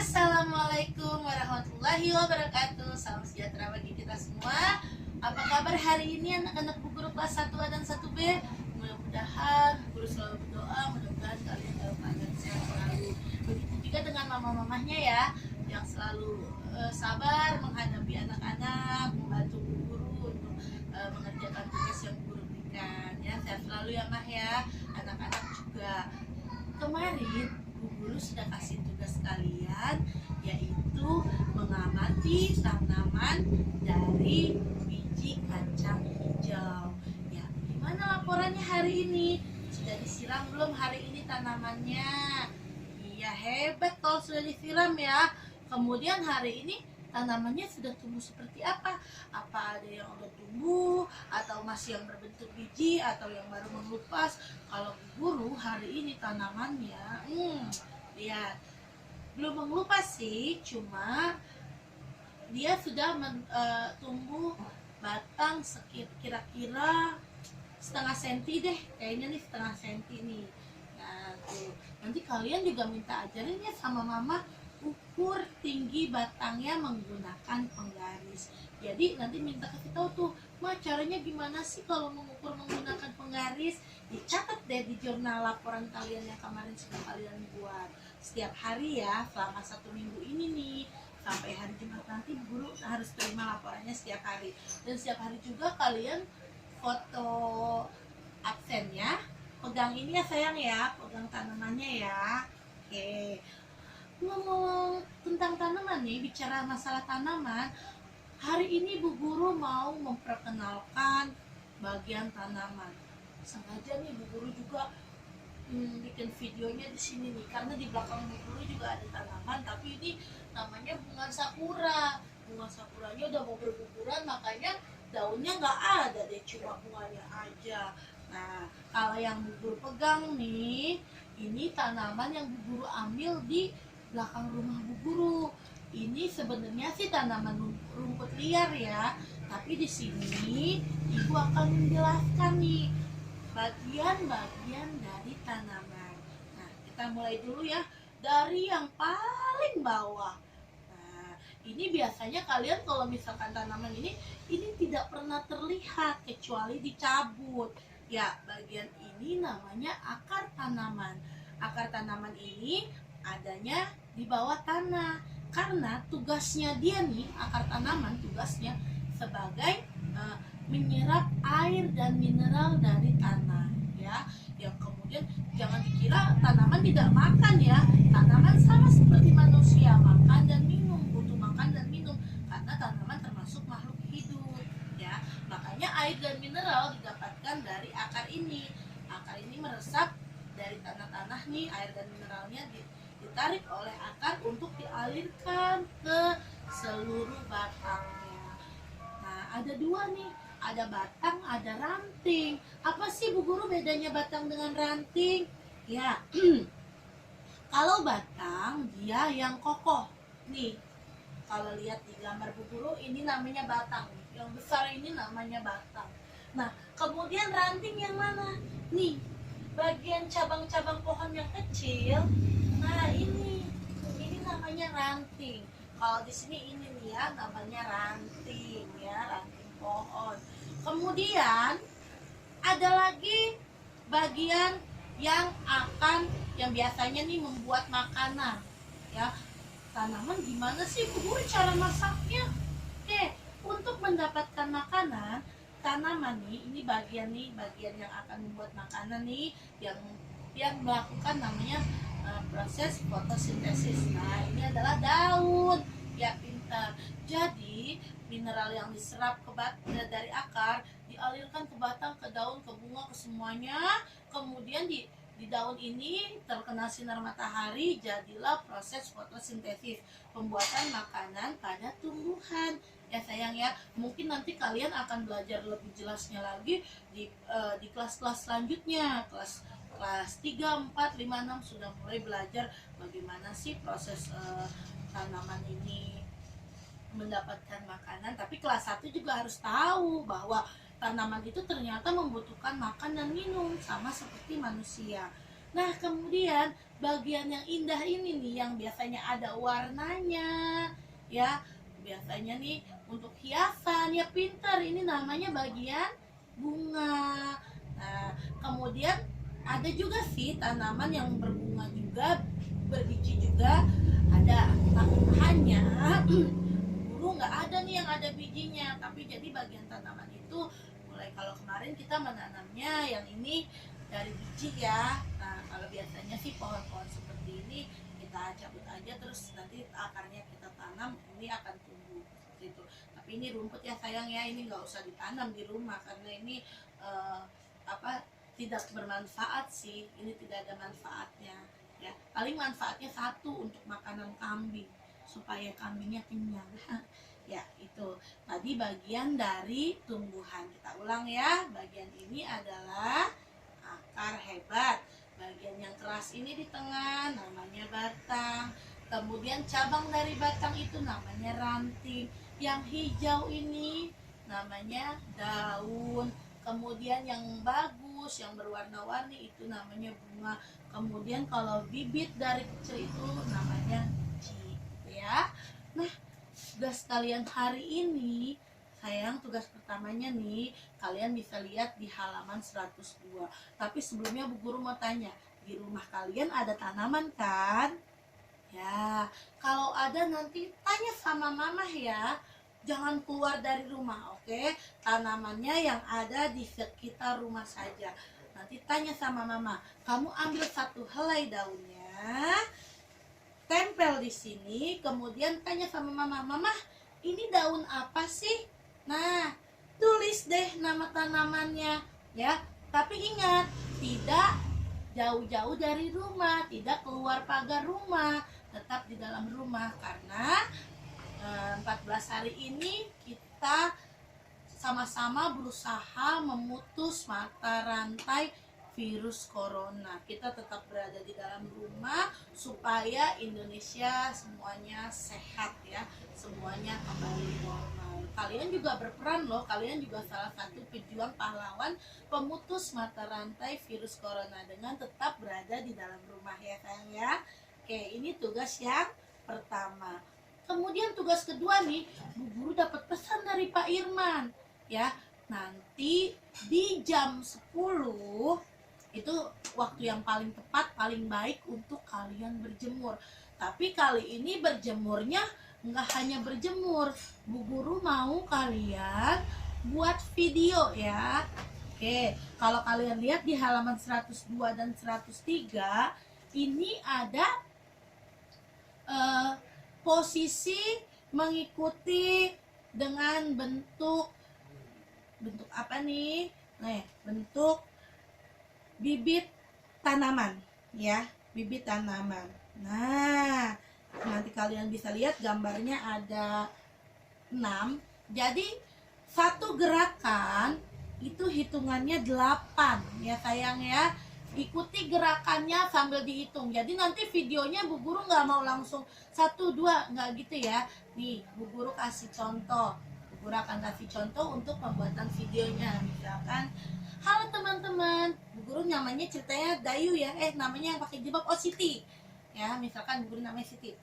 Assalamualaikum warahmatullahi wabarakatuh. Salam sejahtera bagi kita semua. Apa kabar hari ini anak-anak Bu Guru kelas 1A dan 1B? Mudah-mudahan Bu Guru selalu berdoa, mudah-mudahan kalian dalam keadaan sehat selalu. Begitu juga dengan mama-mamahnya ya, yang selalu sabar menghadapi anak-anak, membantu Bu Guru untuk mengerjakan tugas yang Bu Guru berikan. Ya, sehat selalu ya Mah ya. Anak-anak juga. Kemarin Bu Guru sudah kasih tugas kalian, yaitu mengamati tanaman dari biji kacang hijau. Ya, gimana laporannya hari ini? Sudah disiram belum hari ini tanamannya? Iya, hebat kalau sudah disiram ya. Kemudian hari ini tanamannya sudah tumbuh seperti apa? Apa ada yang udah tumbuh atau masih yang berbentuk biji atau yang baru mengelupas? Kalau Bu Guru hari ini tanamannya lihat belum mengelupas sih, cuma dia sudah tumbuh batang kira-kira setengah senti deh, kayaknya nih setengah senti nih. Nah tuh, nanti kalian juga minta ajarin ya sama mama ukur tinggi batangnya menggunakan penggaris. Jadi nanti minta kasih tahu tuh, Ma, caranya gimana sih kalau mengukur menggunakan penggaris? Dicatat deh di jurnal laporan kalian yang kemarin sudah kalian buat. Setiap hari ya, selama 1 minggu ini nih, sampai hari Jumat nanti Bu Guru harus terima laporannya setiap hari. Dan setiap hari juga kalian foto absennya, pegang ini ya sayang ya, pegang tanamannya ya. Oke. Ngomong tentang tanaman nih, bicara masalah tanaman, hari ini Bu Guru mau memperkenalkan bagian tanaman. Sengaja nih Bu Guru juga bikin videonya di sini nih, karena di belakang Bu Guru juga ada tanaman, tapi ini namanya bunga sakura. Bunga sakuranya udah mau berguguran, makanya daunnya nggak ada deh, cuma bunganya aja. Nah, kalau yang Bu Guru pegang nih, ini tanaman yang Bu Guru ambil di belakang rumah Bu Guru. Ini sebenarnya sih tanaman rumput liar ya, tapi di sini Ibu akan menjelaskan nih bagian-bagian dari tanaman. Nah, kita mulai dulu ya dari yang paling bawah. Nah, ini biasanya kalian kalau misalkan tanaman ini tidak pernah terlihat kecuali dicabut. Ya, bagian ini namanya akar tanaman. Akar tanaman ini adanya di bawah tanah, karena tugasnya dia nih, akar tanaman tugasnya sebagai menyerap air dan mineral dari tanah ya. Yang kemudian jangan dikira tanaman tidak makan ya. Tanaman sama seperti manusia, makan dan minum, butuh makan dan minum, karena tanaman termasuk makhluk hidup ya. Makanya air dan mineral didapatkan dari akar ini. Akar ini meresap dari tanah-tanah nih, air dan mineralnya ditarik oleh akar untuk dialirkan ke seluruh batangnya. Nah, ada dua nih, ada batang, ada ranting. Apa sih Bu Guru bedanya batang dengan ranting? Ya, kalau batang dia yang kokoh. Nih, kalau lihat di gambar Bu Guru ini namanya batang. Yang besar ini namanya batang. Nah, kemudian ranting yang mana? Nih, bagian cabang-cabang pohon yang kecil. Nah, ini namanya ranting. Kalau di sini ini nih ya, namanya ranting ya, ranting pohon. Kemudian ada lagi bagian yang biasanya nih membuat makanan ya. Tanaman gimana sih Bu Guru cara masaknya? Oke, untuk mendapatkan makanan, tanaman nih, ini bagian yang akan membuat makanan nih, yang melakukan namanya proses fotosintesis. Nah, ini adalah daun. Ya, pintar. Jadi mineral yang diserap dari akar dialirkan ke batang, ke daun, ke bunga, ke semuanya. Kemudian di daun ini terkena sinar matahari, jadilah proses fotosintesis, pembuatan makanan pada tumbuhan. Ya sayang ya, mungkin nanti kalian akan belajar lebih jelasnya lagi di kelas-kelas selanjutnya. Kelas 3, 4, 5, 6 sudah mulai belajar bagaimana sih proses tanaman ini mendapatkan makanan. Tapi kelas 1 juga harus tahu bahwa tanaman itu ternyata membutuhkan makan dan minum sama seperti manusia. Nah, kemudian bagian yang indah ini nih yang biasanya ada warnanya, ya. Biasanya nih untuk hiasan, ya pintar, ini namanya bagian bunga. Nah, kemudian ada juga sih tanaman yang berbunga juga, berbiji juga ada. Nah, hanya guru nggak ada nih yang ada bijinya, tapi jadi bagian tanaman itu mulai kalau kemarin kita menanamnya yang ini dari biji ya. Nah, kalau biasanya sih pohon-pohon seperti ini kita cabut aja terus nanti akarnya kita tanam, ini akan tumbuh seperti itu. Tapi ini rumput ya sayang ya, ini nggak usah ditanam di rumah karena ini apa, tidak bermanfaat sih, ini tidak ada manfaatnya ya. Paling manfaatnya satu, untuk makanan kambing supaya kambingnya kenyang. Ya, itu tadi bagian dari tumbuhan. Kita ulang ya, bagian ini adalah akar hebat. Bagian yang keras ini di tengah namanya batang. Kemudian cabang dari batang itu namanya ranting. Yang hijau ini namanya daun. Kemudian yang bagus, yang berwarna-warni itu namanya bunga. Kemudian kalau bibit dari kecil itu namanya biji, ya. Nah, tugas kalian hari ini, sayang, tugas pertamanya nih, kalian bisa lihat di halaman 102. Tapi sebelumnya Bu Guru mau tanya, di rumah kalian ada tanaman kan? Ya, kalau ada nanti tanya sama mama ya. Jangan keluar dari rumah, oke? Tanamannya yang ada di sekitar rumah saja. Nanti tanya sama mama, kamu ambil satu helai daunnya, tempel di sini, kemudian tanya sama mama, mama, ini daun apa sih? Nah, tulis deh nama tanamannya, ya. Tapi ingat, tidak jauh-jauh dari rumah, tidak keluar pagar rumah, tetap di dalam rumah karena 14 hari ini kita sama-sama berusaha memutus mata rantai virus corona. Kita tetap berada di dalam rumah supaya Indonesia semuanya sehat ya, semuanya kembali normal. Kalian juga berperan loh, kalian juga salah satu pejuang pahlawan pemutus mata rantai virus corona dengan tetap berada di dalam rumah ya sayang ya. Oke, ini tugas yang pertama. Kemudian tugas kedua nih, Bu Guru dapat pesan dari Pak Irman ya. Nanti di jam 10 itu waktu yang paling tepat, paling baik untuk kalian berjemur. Tapi kali ini berjemurnya nggak hanya berjemur, Bu Guru mau kalian buat video ya. Oke, kalau kalian lihat di halaman 102 dan 103 ini ada posisi mengikuti dengan bentuk apa nih? Nih, bentuk bibit tanaman ya, bibit tanaman. Nah, nanti kalian bisa lihat gambarnya ada 6. Jadi satu gerakan itu hitungannya 8 ya sayang ya. Ikuti gerakannya sambil dihitung. Jadi nanti videonya Bu Guru nggak mau langsung 1, 2, nggak gitu ya. Nih, Bu Guru kasih contoh. Bu Guru akan kasih contoh untuk pembuatan videonya. Misalkan, halo teman-teman, Bu Guru namanya ceritanya Dayu ya. Namanya yang pakai jilbab, oh Siti. Ya, misalkan Bu Guru namanya Siti.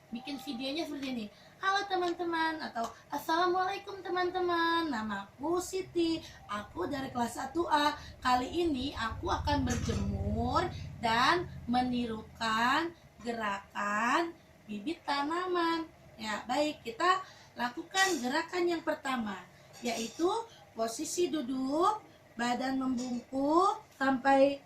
Bikin videonya seperti ini. Halo teman-teman, atau Assalamualaikum teman-teman, namaku Siti, aku dari kelas 1A. Kali ini aku akan berjemur dan menirukan gerakan bibit tanaman. Ya, baik, kita lakukan gerakan yang pertama, yaitu posisi duduk, badan membungkuk sampai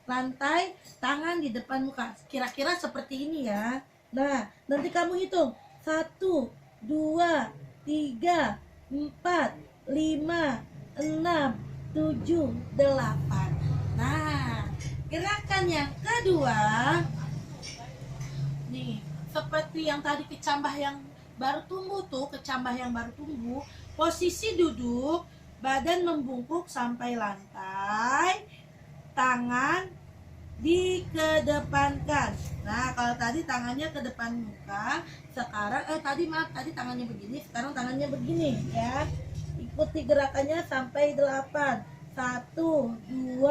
lantai, tangan di depan muka. Kira-kira seperti ini ya. Nah, nanti kamu hitung 1, 2, 3, 4, 5, 6, 7, 8. Nah, gerakan yang kedua nih, seperti yang tadi kecambah yang baru tumbuh tuh, kecambah yang baru tumbuh, posisi duduk, badan membungkuk sampai lantai, tangan dikedepankan. Nah, kalau tadi tangannya ke depan muka, sekarang tadi tangannya begini, sekarang tangannya begini ya. Ikuti gerakannya sampai 8. 1, 2,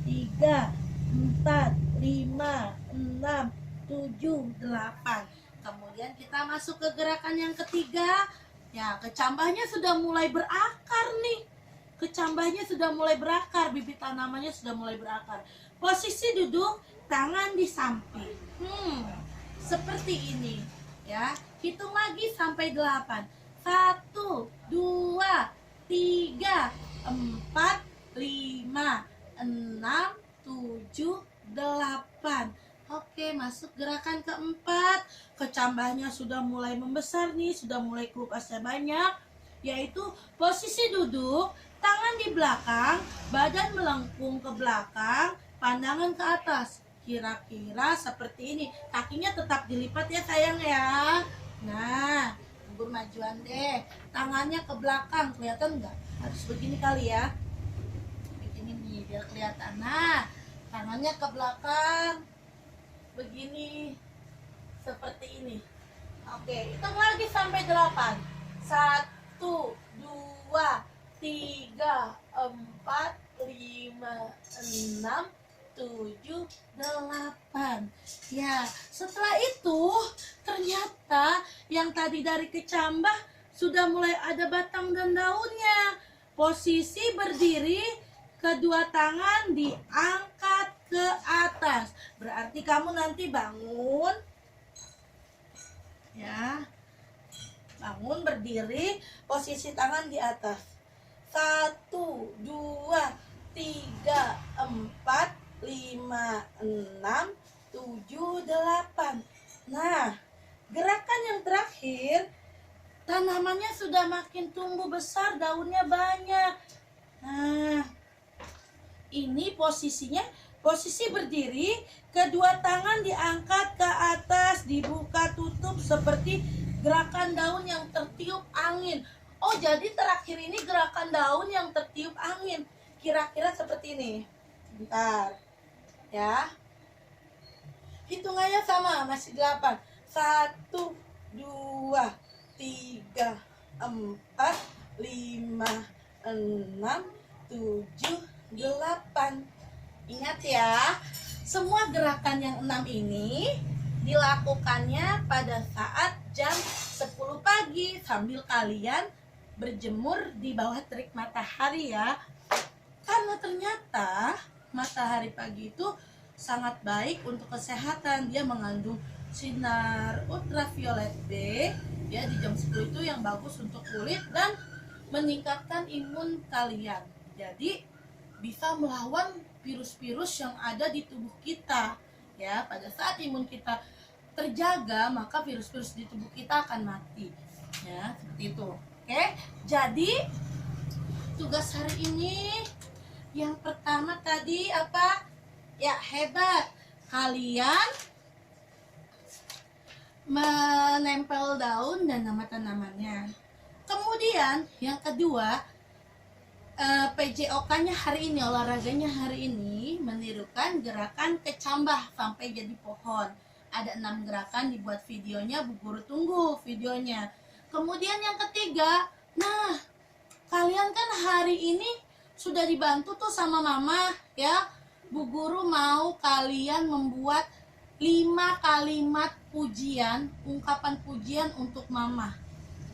3, 4, 5, 6, 7, 8. Kemudian kita masuk ke gerakan yang ketiga. Ya, kecambahnya sudah mulai berakar nih. Kecambahnya sudah mulai berakar, bibit tanamannya sudah mulai berakar. Posisi duduk, tangan di samping. Seperti ini. Ya, hitung lagi sampai 8. 1, 2, 3, 4, 5, 6, 7, 8. Oke, masuk gerakan keempat. Kecambahnya sudah mulai membesar nih, sudah mulai kelupasnya banyak. Yaitu posisi duduk, tangan di belakang, badan melengkung ke belakang, pandangan ke atas. Kira-kira seperti ini. Kakinya tetap dilipat ya sayang ya. Nah, Bubur majuan deh. Tangannya ke belakang, kelihatan nggak? Harus begini kali ya. Begini nih, biar kelihatan. Nah, tangannya ke belakang. Begini. Seperti ini. Oke, hitung lagi sampai 8. 1, 2, 3, 4, 5, 6, 7, 8. Ya, setelah itu ternyata yang tadi dari kecambah sudah mulai ada batang dan daunnya. Posisi berdiri, kedua tangan diangkat ke atas. Berarti kamu nanti bangun. Ya. Bangun berdiri, posisi tangan di atas. 1, 2, 3, 4, 5, 6, 7, 8. Nah, gerakan yang terakhir, tanamannya sudah makin tumbuh besar, daunnya banyak. Nah, ini posisinya, posisi berdiri, kedua tangan diangkat ke atas, dibuka tutup seperti gerakan daun yang tertiup angin. Oh, jadi terakhir ini gerakan daun yang tertiup angin. Kira-kira seperti ini. Bentar. Ya. Hitungannya sama, masih 8. 1, 2, 3, 4, 5, 6, 7, 8. Ingat ya, semua gerakan yang 6 ini dilakukannya pada saat jam 10 pagi sambil kalian berjemur di bawah terik matahari ya. Karena ternyata matahari pagi itu sangat baik untuk kesehatan. Dia mengandung sinar ultraviolet B ya, di jam 10 itu yang bagus untuk kulit dan meningkatkan imun kalian. Jadi bisa melawan virus-virus yang ada di tubuh kita. Ya, pada saat imun kita terjaga, maka virus-virus di tubuh kita akan mati. Ya, seperti itu. Oke, jadi tugas hari ini yang pertama tadi apa? Ya, hebat. Kalian menempel daun dan nama tanamannya. Kemudian yang kedua, PJOK-nya hari ini, olahraganya hari ini menirukan gerakan kecambah sampai jadi pohon. Ada 6 gerakan, dibuat videonya, Bu Guru tunggu videonya. Kemudian yang ketiga, nah kalian kan hari ini sudah dibantu tuh sama mama ya. Bu Guru mau kalian membuat 5 kalimat pujian, ungkapan pujian untuk mama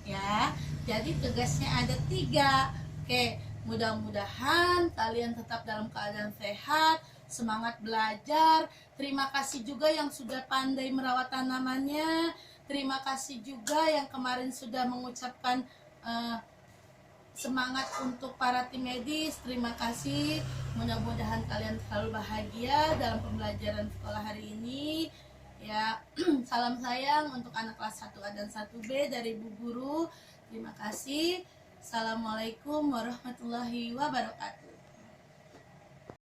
ya. Jadi tugasnya ada 3. Oke, mudah-mudahan kalian tetap dalam keadaan sehat, semangat belajar. Terima kasih juga yang sudah pandai merawat tanamannya. Terima kasih juga yang kemarin sudah mengucapkan semangat untuk para tim medis. Terima kasih. Mudah-mudahan kalian selalu bahagia dalam pembelajaran sekolah hari ini. Ya, salam sayang untuk anak kelas 1A dan 1B dari Bu Guru. Terima kasih. Assalamualaikum warahmatullahi wabarakatuh.